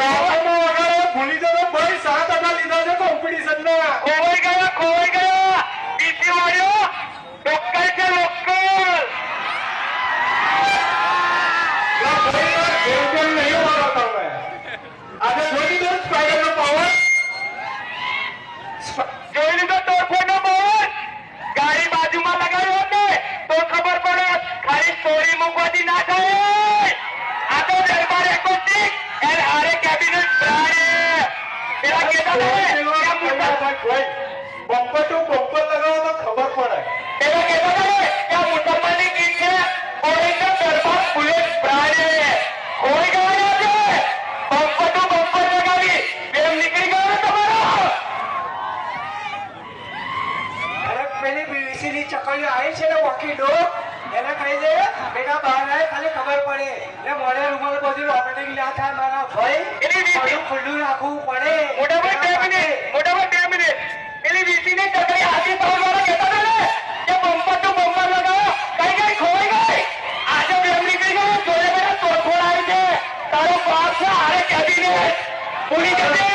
ભૂલી જતો ભાઈ 7 આના લીધા છે કોમ્પિટિશન ના. ખોવાઈ ગયા બીસી વાળ્યો લોકલ છે લોકલ. આજે જોઈ લીધો સ્પાઈડર નો પાવર. જોઈ લીધો તોડફોડનો પાવર. ગાડી બાજુમાં લગાવ્યો ને તો ખબર પડે. ખાલી સ્ટોરી મૂકવાથી ના થાય. આ તો દરબાર એકોસ્ટિક એન્ડ આરે કેબિનેટ બ્રાન્ડ. પેલા કહેતા બમ્પર ટુ બમ્પર લગાવો તો ખબર પડે. પેલા કહેતા હતા ને કે આ મુસલમાનની ગીત છે ઓરિજિનલ દરબાર બુલેટ બ્રાન્ડ. ખોઈ ગયા છે બમ્પર ટુ બમ્પર લગાવી એમ નીકળી ગયો તમારો. અરે પેલી બીવીસી ની ચકલીઓ આવી છે ને વોકી ડોગ એને કહી દે બેટા બહાર આવે ખાલી ખબર પડે ને મોડે રૂમાલ બધું ઓપરેટિંગ ના થાય મારા ભાઈ એની વીસી બધું ખુલ્લું રાખવું પડે મોટાભાઈ 2 મિનિટ પેલી વીસી ની ચકડી હાથી પાવર વાળા કહેતા હતા ને કે બમ્પર ટુ બમ્પર લગાવો કઈ ખોવાઈ ગઈ. આજે બેમ નીકળી ગયો જોડે બેટા તોડફોડ આવી છે. તારો બાપ છે હારે કેબિનેટ ભૂલી જશે.